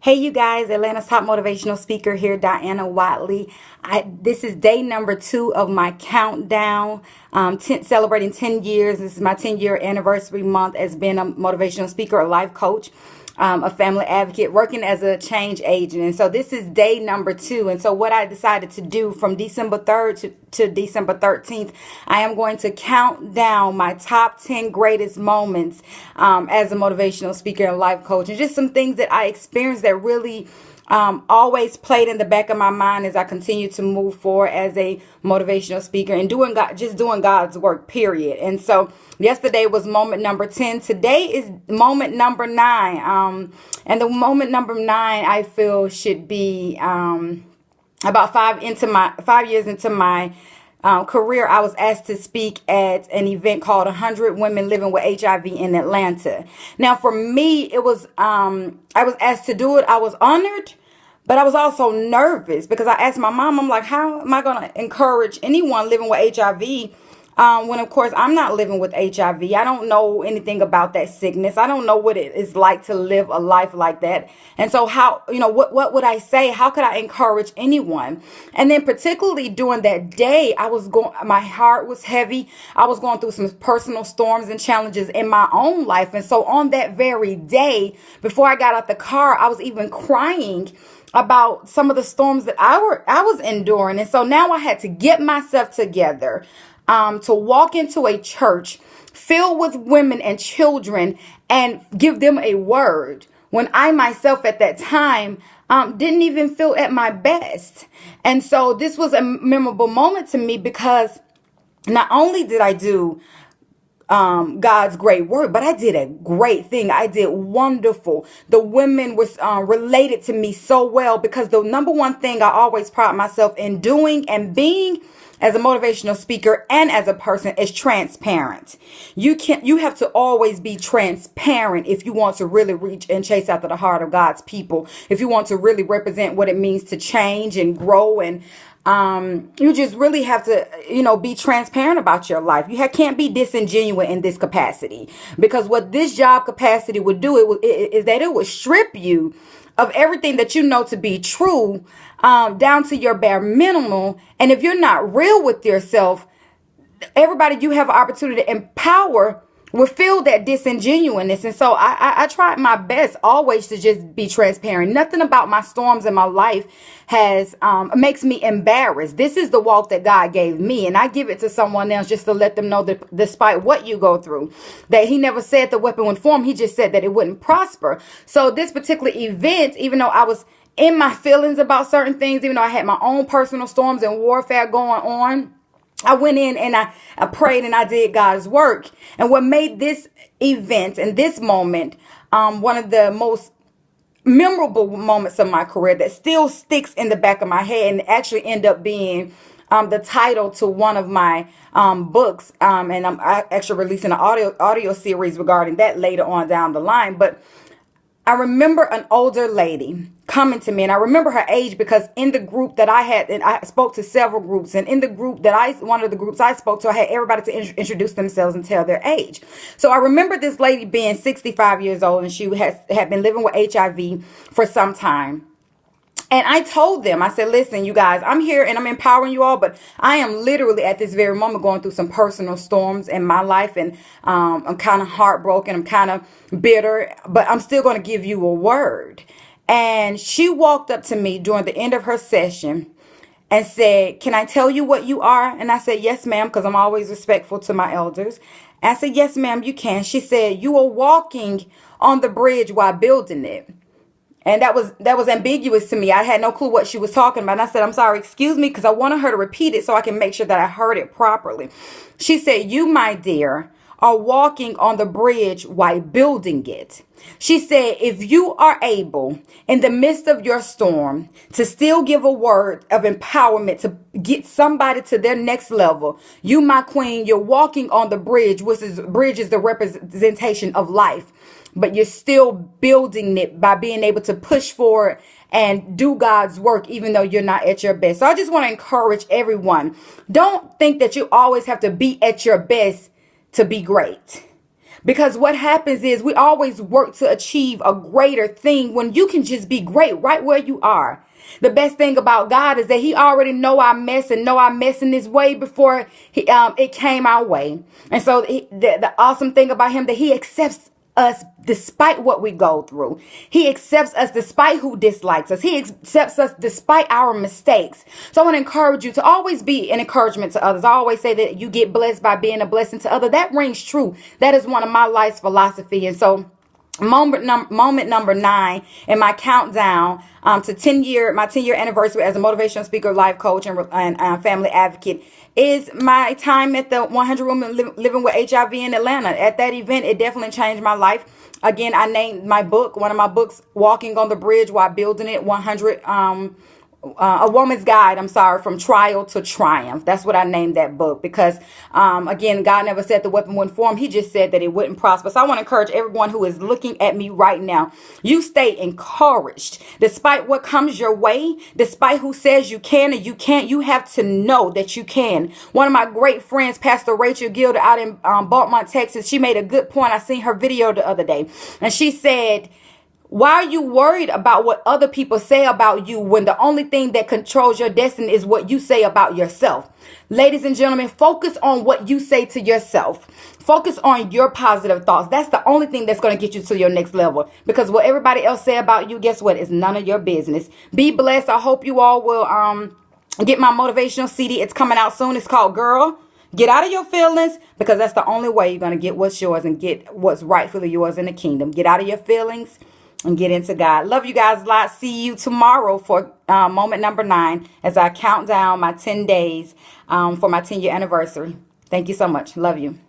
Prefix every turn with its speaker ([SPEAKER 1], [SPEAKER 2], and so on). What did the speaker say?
[SPEAKER 1] Hey, you guys, Atlanta's top motivational speaker here, Diana Watley. This is day number 2 of my countdown, celebrating 10 years. This is my 10-year anniversary month as being a motivational speaker, a life coach, a family advocate, working as a change agent. And so this is day number 2. And so what I decided to do from December 3rd to December 13th, I am going to count down my top 10 greatest moments as a motivational speaker and life coach, and just some things that I experienced that really always played in the back of my mind as I continue to move forward as a motivational speaker and doing God's work, period. And so yesterday was moment number 10. Today is moment number 9. And the moment number 9 I feel should be about 5 years into my career. I was asked to speak at an event called 100 Women Living with HIV in Atlanta. Now, for me, it was I was asked to do it. I was honored, but I was also nervous because I asked my mom, I'm like, how am I going to encourage anyone living with HIV when, of course, I'm not living with HIV? I don't know anything about that sickness. I don't know what it is like to live a life like that. And so what would I say? How could I encourage anyone? And then particularly during that day, my heart was heavy. I was going through some personal storms and challenges in my own life. And so on that very day, before I got out the car, I was even crying about some of the storms that I was enduring. And so now I had to get myself together to walk into a church filled with women and children and give them a word when I myself at that time didn't even feel at my best. And so this was a memorable moment to me because not only did I do God's great work, but I did a great thing. I did wonderful. The women was related to me so well because the number one thing I always pride myself in doing and being as a motivational speaker and as a person is transparent. You have to always be transparent if you want to really reach and chase after the heart of God's people. If you want to really represent what it means to change and grow, and you just really have to, be transparent about your life. You can't be disingenuous in this capacity, because what this job capacity would do is that it would strip you of everything that you know to be true, down to your bare minimum. And if you're not real with yourself, everybody you have an opportunity to empower will feel that disingenuousness. And so I tried my best always to just be transparent. Nothing about my storms in my life makes me embarrassed. This is the walk that God gave me, and I give it to someone else just to let them know that despite what you go through, that He never said the weapon would form. He just said that it wouldn't prosper. So this particular event, even though I was in my feelings about certain things, even though I had my own personal storms and warfare going on, I went in and I prayed and I did God's work. And what made this event and this moment one of the most memorable moments of my career that still sticks in the back of my head and actually end up being the title to one of my books. And I'm actually releasing an audio series regarding that later on down the line. But I remember an older lady coming to me, and I remember her age because in the group that I had, and I spoke to several groups, and in the group one of the groups I spoke to, I had everybody to introduce themselves and tell their age. So I remember this lady being 65 years old, and she had been living with HIV for some time. And I told them, I said, listen, you guys, I'm here and I'm empowering you all, but I am literally at this very moment going through some personal storms in my life. And I'm kind of heartbroken. I'm kind of bitter, but I'm still going to give you a word. And she walked up to me during the end of her session and said, can I tell you what you are? And I said, yes, ma'am, because I'm always respectful to my elders. And I said, yes, ma'am, you can. She said, you are walking on the bridge while building it. And that was ambiguous to me. I had no clue what she was talking about. And I said, I'm sorry, excuse me, because I wanted her to repeat it so I can make sure that I heard it properly. She said, you, my dear, are walking on the bridge while building it. She said, if you are able in the midst of your storm to still give a word of empowerment to get somebody to their next level, you, my queen, you're walking on the bridge, which is the representation of life. But you're still building it by being able to push forward and do God's work, even though you're not at your best. So I just want to encourage everyone. Don't think that you always have to be at your best to be great. Because what happens is we always work to achieve a greater thing when you can just be great right where you are. The best thing about God is that he already know our mess and know our mess in his way before it came our way. And so the awesome thing about him that he accepts us despite what we go through. He accepts us despite who dislikes us. He accepts us despite our mistakes. So I want to encourage you to always be an encouragement to others. I always say that you get blessed by being a blessing to others. That rings true. That is one of my life's philosophy. And so moment number 9 in my countdown to my 10-year anniversary as a motivational speaker, life coach, and family advocate is my time at the 100 Women Living with HIV in Atlanta. At that event, it definitely changed my life. Again, I named one of my books, Walking on the Bridge While Building It, 100 a woman's guide, from trial to triumph. That's what I named that book because, again, God never said the weapon wouldn't form. He just said that it wouldn't prosper. So I want to encourage everyone who is looking at me right now. You stay encouraged despite what comes your way, despite who says you can and you can't. You have to know that you can. One of my great friends, Pastor Rachel Gilder out in Baltimore, Texas, she made a good point. I seen her video the other day, and she said, why are you worried about what other people say about you when the only thing that controls your destiny is what you say about yourself? Ladies and gentlemen, focus on what you say to yourself. Focus on your positive thoughts. That's the only thing that's going to get you to your next level. Because what everybody else say about you, guess what? It's none of your business. Be blessed. I hope you all will get my motivational CD. It's coming out soon. It's called Girl, Get Out of Your Feelings, because that's the only way you're going to get what's yours and get what's rightfully yours in the kingdom. Get out of your feelings and get into God. Love you guys a lot. See you tomorrow for moment number 9 as I count down my 10 days for my 10-year anniversary. Thank you so much. Love you.